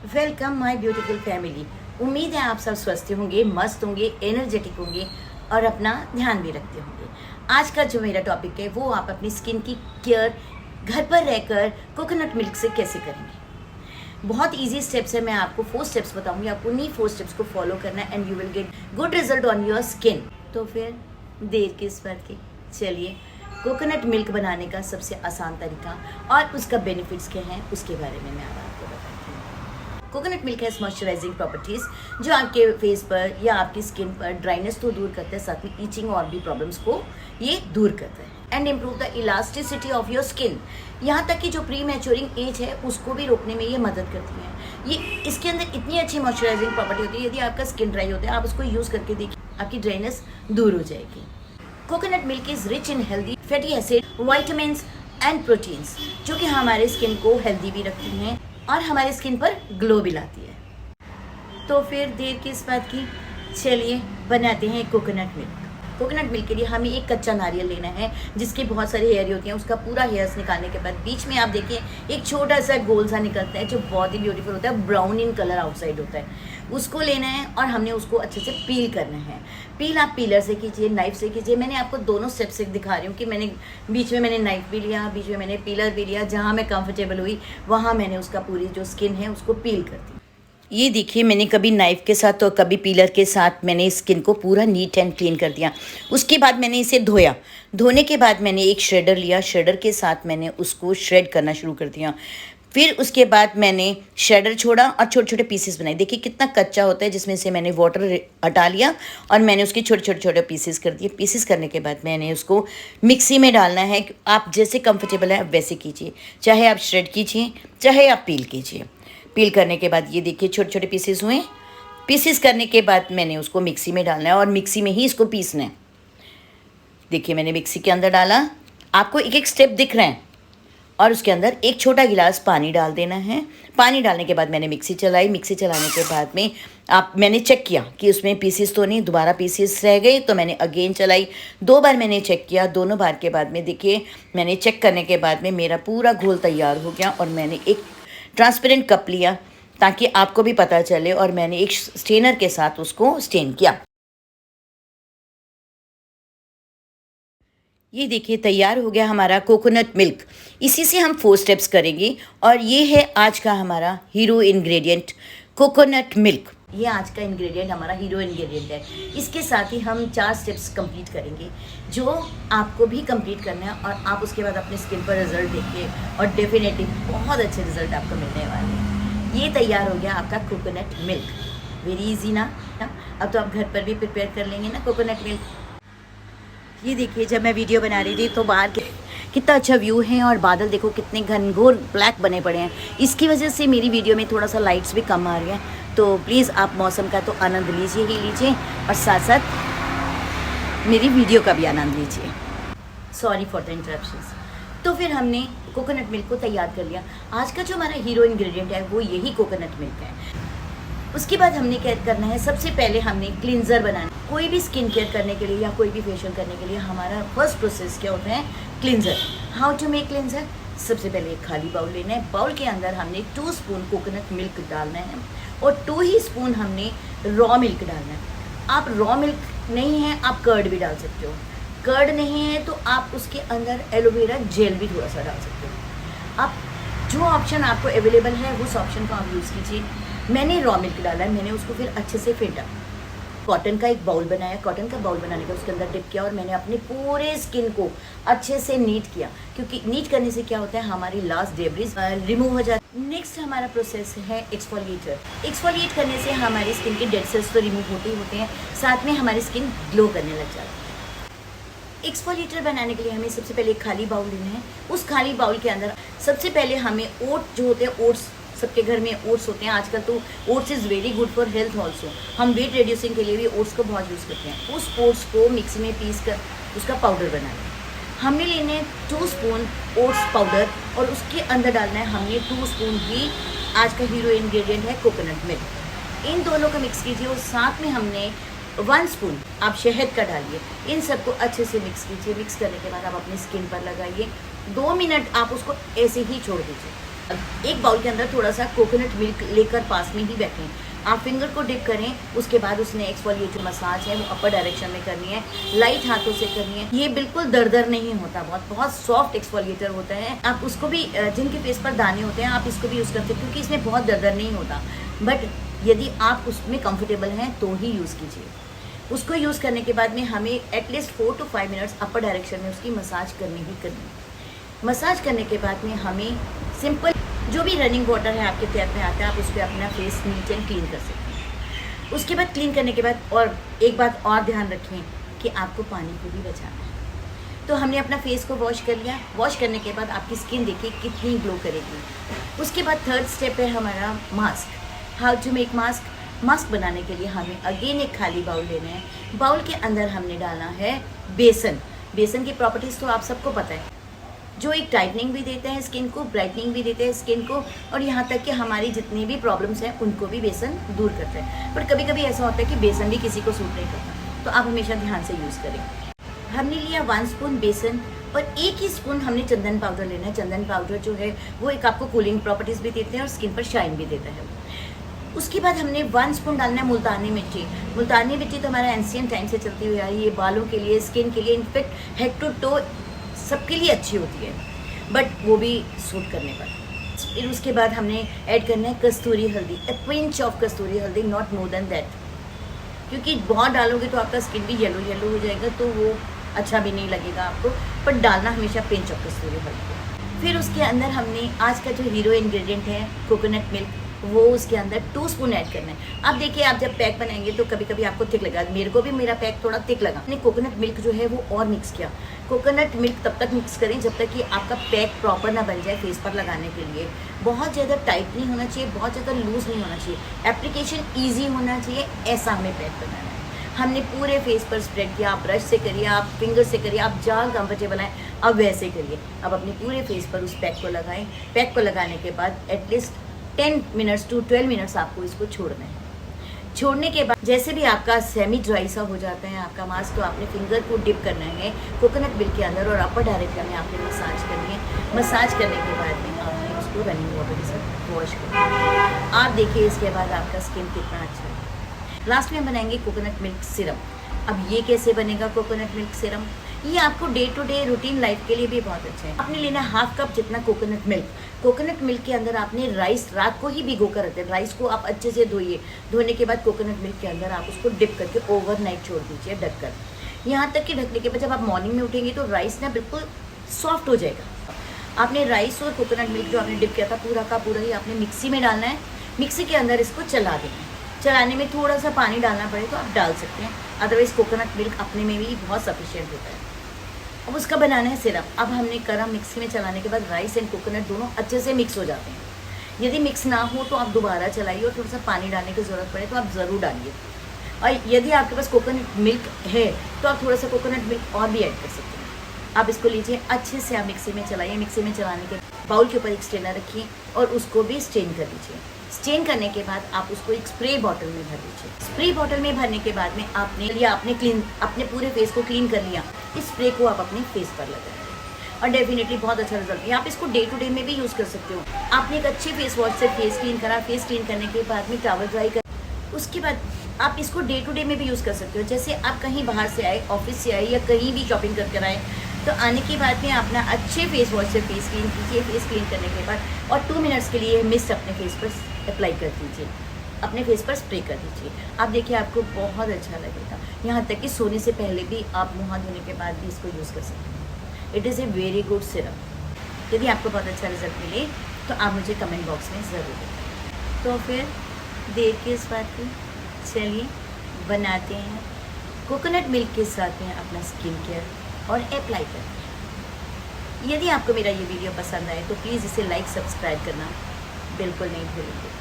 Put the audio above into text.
Welcome my beautiful family. उम्मीद है आप सब स्वस्थ होंगे, मस्त होंगे, एनर्जेटिक होंगे और अपना ध्यान भी रखते होंगे। आज का जो मेरा टॉपिक है वो आप अपनी स्किन की केयर घर पर रहकर कोकोनट मिल्क से कैसे करेंगे। बहुत इजी स्टेप्स है, मैं आपको 4 स्टेप्स बताऊंगी। आप उन्हीं 4 स्टेप्स को फॉलो करना है and you will get good result on your skin. तो फिर देर किस बात की, चलिए कोकोनट मिल्क बनाने का सबसे आसान तरीका और उसका बेनिफिट्स क्या हैं उसके बारे में मैं आपको बताती हूँ। Coconut milk has moisturising properties जो आपके फेस पर या आपकी स्किन पर ड्राइनेस तो दूर करते हैं, साथ में ईचिंग और भी प्रॉब्लम्स को ये दूर करते हैं and improve the elasticity of your skin. यहाँ तक कि जो प्री मैच्योरिंग एज है उसको भी रोकने में ये मदद करती है। ये इसके अंदर इतनी अच्छी मॉइस्चराइजिंग प्रॉपर्टी होती है, यदि आपका स्किन ड्राई होता है आप उसको यूज़ करके देखिए, आपकी ड्राइनेस दूर हो जाएगी। Coconut milk is rich in healthy fatty acid, vitamins and proteins जो कि हमारे स्किन को हेल्दी भी रखती हैं और हमारे स्किन पर ग्लो भी लाती है। तो फिर देर किस बात की, चलिए बनाते हैं कोकोनट मिल्क। कोकोनट मिल्क के लिए हमें एक कच्चा नारियल लेना है जिसकी बहुत सारी हेयर होती हैं। उसका पूरा हेयर्स निकालने के बाद बीच में आप देखिए एक छोटा सा गोल सा निकलता है जो बहुत ही ब्यूटीफुल होता है, ब्राउन इन कलर आउटसाइड होता है। उसको लेना है और हमने उसको अच्छे से पील करना है। पील आप पीलर से कीजिए, नाइफ से कीजिए। मैंने आपको दोनों स्टेप से दिखा रही हूँ कि मैंने बीच में मैंने नाइफ भी लिया, बीच में मैंने पीलर भी लिया। जहाँ मैं कंफर्टेबल हुई वहाँ मैंने उसका पूरी जो स्किन है उसको पील कर दी। ये देखिए मैंने कभी नाइफ़ के साथ तो कभी पीलर के साथ मैंने स्किन को पूरा नीट एंड क्लीन कर दिया। उसके बाद मैंने इसे धोया। धोने के बाद मैंने एक श्रेडर लिया, श्रेडर के साथ मैंने उसको श्रेड करना शुरू कर दिया। फिर उसके बाद मैंने श्रेडर छोड़ा और छोटे छोटे पीसेस बनाए। देखिए कितना कच्चा होता है, जिसमें से मैंने वाटर हटा लिया और मैंने उसके छोटे छोटे पीसेस कर दिए। पीसेस करने के बाद मैंने उसको मिक्सी में डालना है। आप जैसे कंफर्टेबल है वैसे कीजिए, चाहे आप श्रेड कीजिए चाहे आप पील कीजिए। पील करने के बाद ये देखिए छोटे छोटे पीसेस हुए। पीसेस करने के बाद मैंने उसको मिक्सी में डालना है और मिक्सी में ही इसको पीसना है। देखिए मैंने मिक्सी के अंदर डाला, आपको एक एक स्टेप दिख रहे हैं, और उसके अंदर एक छोटा गिलास पानी डाल देना है। पानी डालने के बाद मैंने मिक्सी चलाई। मिक्सी चलाने के बाद में मैंने चेक किया कि उसमें पीसेस तो नहीं, दोबारा पीसेस रह गए तो मैंने अगेन चलाई। 2 बार मैंने चेक किया। दोनों बार के बाद में देखिए मैंने चेक करने के बाद में मेरा पूरा घोल तैयार हो गया और मैंने एक ट्रांसपेरेंट कप लिया ताकि आपको भी पता चले, और मैंने एक स्टेनर के साथ उसको स्टेन किया। ये देखिए तैयार हो गया हमारा कोकोनट मिल्क। इसी से हम 4 स्टेप्स करेंगे और ये है आज का हमारा हीरो इंग्रेडिएंट कोकोनट मिल्क। ये आज का इंग्रेडिएंट हमारा हीरो इंग्रेडिएंट है। इसके साथ ही हम 4 स्टेप्स कंप्लीट करेंगे जो आपको भी कंप्लीट करना है और आप उसके बाद अपने स्किन पर रिजल्ट देखिए और डेफिनेटली बहुत अच्छे रिजल्ट आपको मिलने वाले हैं। ये तैयार हो गया आपका कोकोनट मिल्क। वेरी इजी ना। अब तो आप घर पर भी प्रिपेयर कर लेंगे ना कोकोनट मिल्क। ये देखिए जब मैं वीडियो बना रही थी तो बाहर कितना अच्छा व्यू है और बादल देखो कितने घनघोर ब्लैक बने पड़े हैं। इसकी वजह से मेरी वीडियो में थोड़ा सा लाइट्स भी कम आ रही हैं, तो प्लीज़ आप मौसम का तो आनंद लीजिए ही लीजिए और साथ साथ मेरी वीडियो का भी आनंद लीजिए। Sorry for the interruptions. तो फिर हमने कोकोनट मिल्क को तैयार कर लिया। आज का जो हमारा हीरो इंग्रेडिएंट है वो यही कोकोनट मिल्क है। उसके बाद हमने क्या करना है, सबसे पहले हमने क्लींजर बनाना। कोई भी स्किन केयर करने के लिए या कोई भी फेशियल करने के लिए हमारा फर्स्ट प्रोसेस क्या होता है, cleanser. How to make cleanser. सबसे पहले एक खाली बाउल लेना है। बाउल के अंदर हमने 2 स्पून कोकोनट मिल्क डालना है और 2 ही स्पून हमने रॉ मिल्क डालना है। आप रॉ मिल्क नहीं है आप कर्ड भी डाल सकते हो। कर्ड नहीं है तो आप उसके अंदर एलोवेरा जेल भी थोड़ा सा डाल सकते हो। आप जो ऑप्शन आपको अवेलेबल है उस ऑप्शन को आप यूज़ कीजिए। मैंने रॉ मिल्क डाला है, मैंने उसको फिर अच्छे से फेंटा। कॉटन का एक बाउल बनाया। कॉटन का बाउल बनाने का उसके अंदर डिप किया और मैंने अपने पूरे स्किन को अच्छे से नीट किया, क्योंकि नीट करने से क्या होता है हमारी लास्ट डेब्रिज रिमूव हो जाती है। नेक्स्ट हमारा प्रोसेस है एक्सफोलिएटर। एक्सफोलिएट करने से हमारी स्किन के डेड सेल्स तो रिमूव होते ही होते हैं, साथ में हमारी स्किन ग्लो करने लग जाती है। एक्सफोलिएटर बनाने के लिए हमें सबसे पहले एक खाली बाउल लेना है। उस खाली बाउल के अंदर सबसे पहले हमें ओट जो होते हैं, ओट्स सबके घर में ओट्स होते हैं आजकल, तो oats is very good for health also. हम वेट रिड्यूसिंग के लिए भी ओट्स को बहुत यूज़ करते हैं। उस ओट्स को मिक्सी में पीस कर उसका पाउडर बनाना है। हमने लेने 2 स्पून ओट्स पाउडर और उसके अंदर डालना है हमने 2 स्पून ही आज का हीरो इंग्रेडिएंट है कोकोनट मिल्क। इन दोनों को मिक्स कीजिए और साथ में हमने 1 स्पून आप शहद का डालिए। इन सबको अच्छे से मिक्स कीजिए। मिक्स करने के बाद आप अपनी स्किन पर लगाइए। 2 मिनट आप उसको ऐसे ही छोड़ दीजिए। एक बाउल के अंदर थोड़ा सा कोकोनट मिल्क लेकर पास में ही बैठें। आप फिंगर को डिप करें, उसके बाद उसने एक्सफोलिएटर मसाज है वो अपर डायरेक्शन में करनी है, लाइट हाथों से करनी है। ये बिल्कुल दरदर नहीं होता, बहुत सॉफ्ट एक्सफोलिएटर होता है। आप उसको भी, जिनके फेस पर दाने होते हैं आप इसको भी यूज़ करते हैं क्योंकि इसमें बहुत दरदर नहीं होता। बट यदि आप उसमें कंफर्टेबल हैं तो ही यूज़ कीजिए। उसको यूज़ करने के बाद में हमें at least 4 to 5 minutes upper direction में उसकी मसाज करनी ही करनी। मसाज करने के बाद में हमें सिंपल जो भी रनिंग वाटर है आपके टैप में आता है, आप उस पर अपना फेस नीट एंड क्लीन कर सकते हैं। उसके बाद क्लीन करने के बाद और एक बात और ध्यान रखें कि आपको पानी को भी बचाना है। तो हमने अपना फेस को वॉश कर लिया। वॉश करने के बाद आपकी स्किन देखिए कितनी ग्लो करेगी। उसके बाद थर्ड स्टेप है हमारा mask. How to make mask. Mask बनाने के लिए हमें अगेन एक खाली बाउल लेना है। बाउल के अंदर हमने डालना है बेसन। बेसन की प्रॉपर्टीज़ तो आप सबको पता है, जो एक टाइटनिंग भी देते हैं स्किन को, ब्राइटनिंग भी देते हैं स्किन को, और यहाँ तक कि हमारी जितनी भी प्रॉब्लम्स हैं उनको भी बेसन दूर करता है। पर कभी कभी ऐसा होता है कि बेसन भी किसी को सूट नहीं करता, तो आप हमेशा ध्यान से यूज़ करें। हमने लिया 1 स्पून बेसन और 1 ही स्पून हमने चंदन पाउडर लेना है। चंदन पाउडर जो है वो एक आपको कूलिंग प्रॉपर्टीज़ भी देते हैं और स्किन पर शाइन भी देता है। उसके बाद हमने 1 स्पून डालना है मुल्तानी मिट्टी। मुल्तानी मिट्टी तो हमारा एंशियंट टाइम से चलती हुई आ रही है। ये बालों के लिए, स्किन के लिए, इनफेक्ट हेड टू टो सबके लिए अच्छी होती है, बट वो भी सूट करने पर। फिर उसके बाद हमने ऐड करना है कस्तूरी हल्दी, a pinch ऑफ कस्तूरी हल्दी, नॉट मोर देन दैट, क्योंकि बहुत डालोगे तो आपका स्किन भी येलो येलो हो जाएगा, तो वो अच्छा भी नहीं लगेगा आपको। पर डालना हमेशा पिंच ऑफ कस्तूरी हल्दी। फिर उसके अंदर हमने आज का जो हीरो इंग्रेडिएंट है कोकोनट मिल्क, वो उसके अंदर 2 स्पून ऐड करना है। अब देखिए, आप जब पैक बनाएंगे तो कभी कभी आपको थिक लगा, मेरे को भी मेरा पैक थोड़ा थिक लगा। मैंने कोकोनट मिल्क जो है वो और मिक्स किया। कोकोनट मिल्क तब तक मिक्स करें जब तक कि आपका पैक प्रॉपर ना बन जाए फेस पर लगाने के लिए। बहुत ज़्यादा टाइट नहीं होना चाहिए, बहुत ज़्यादा लूज़ नहीं होना चाहिए, एप्लीकेशन ईजी होना चाहिए, ऐसा हमें पैक बनाना है। हमने पूरे फेस पर स्प्रेड किया। आप ब्रश से करिए, आप फिंगर से करिए, आप जहाँ कंफर्टेबल हैं अब वैसे करिए। अब अपने पूरे फेस पर उस पैक को लगाएं। पैक को लगाने के बाद एटलीस्ट 10 मिनट्स टू 12 मिनट्स आपको इसको छोड़ना है। छोड़ने के बाद जैसे भी आपका सेमी ड्राई सा हो जाता है आपका मास्क, तो आपने फिंगर को डिप करना है कोकोनट मिल्क के अंदर और अपर डायरेक्शन में आपने मसाज करनी है। मसाज करने के बाद में आपने उसको रनिंग वाटर के साथ वॉश करना है। आप देखिए इसके बाद आपका स्किन कितना अच्छा है। लास्ट में हम बनाएंगे कोकोनट मिल्क सिरम। अब ये कैसे बनेगा कोकोनट मिल्क सिरम? ये आपको day to day routine life के लिए भी बहुत अच्छा है। आपने लेना 1/2 कप जितना कोकोनट मिल्क। कोकोनट मिल्क के अंदर आपने राइस रात को ही भिगो कर रखते हैं। राइस को आप अच्छे से धोइए। धोने के बाद कोकोनट मिल्क के अंदर आप उसको डिप करके ओवरनाइट छोड़ दीजिए ढककर। यहाँ तक कि ढकने के बाद जब आप मॉर्निंग में उठेंगे तो राइस ना बिल्कुल सॉफ्ट हो जाएगा। आपने राइस और कोकोनट मिल्क जो आपने डिप किया था पूरा का पूरा ही आपने मिक्सी में डालना है। मिक्सी के अंदर इसको चला देना है। चलाने में थोड़ा सा पानी डालना पड़े तो आप डाल सकते हैं, अदरवाइज कोकोनट मिल्क अपने में भी बहुत सफिशिएंट होता है। अब उसका बनाना है सिरप। अब हमने करा मिक्सी में चलाने के बाद राइस एंड कोकोनट दोनों अच्छे से मिक्स हो जाते हैं। यदि मिक्स ना हो तो आप दोबारा चलाइए और थोड़ा सा पानी डालने की ज़रूरत पड़े तो आप ज़रूर डालिए। और यदि आपके पास कोकोनट मिल्क है तो आप थोड़ा सा कोकोनट मिल्क और भी ऐड कर सकते हैं। आप इसको लीजिए, अच्छे से आप मिक्सी में चलाइए। मिक्सी में चलाने के बाउल के ऊपर एक स्ट्रेनर रखिए और उसको भी स्ट्रेन कर लीजिए। स्ट्रेन करने के बाद आप उसको एक स्प्रे बॉटल में भर लीजिए। स्प्रे बॉटल में भरने के बाद में आपने पूरे फेस को क्लीन कर लिया। इस स्प्रे को आप अपने फेस पर लगाएं और डेफिनेटली बहुत अच्छा रिजल्ट है। आप इसको डे टू डे में भी यूज़ कर सकते हो। आपने एक अच्छे फेस वॉश से फेस क्लीन करा, फेस क्लीन करने के बाद में टॉवल ड्राई कर, उसके बाद आप इसको डे टू डे में भी यूज़ कर सकते हो। जैसे आप कहीं बाहर से आए, ऑफिस से आए या कहीं भी शॉपिंग कर आए, तो आने के बाद में अपना अच्छे फेस वॉश से फेस क्लीन कीजिए। फेस क्लीन करने के बाद और 2 मिनट्स के लिए मिस्ट अपने फेस पर अप्लाई कर दीजिए, अपने फेस पर स्प्रे कर दीजिए। आप देखिए आपको बहुत अच्छा लगेगा। यहाँ तक कि सोने से पहले भी आप मुँह धोने के बाद भी इसको यूज़ कर सकते हैं। It is a very good syrup. यदि आपको बहुत अच्छा रिजल्ट मिले तो आप मुझे कमेंट बॉक्स में ज़रूर बताएं। तो फिर देर की इस बात की, चलिए बनाते हैं कोकोनट मिल्क के साथ में अपना स्किन केयर और अप्लाई करते हैं। यदि आपको मेरा ये वीडियो पसंद आए तो प्लीज़ इसे लाइक सब्सक्राइब करना बिल्कुल नहीं भूलेंगे।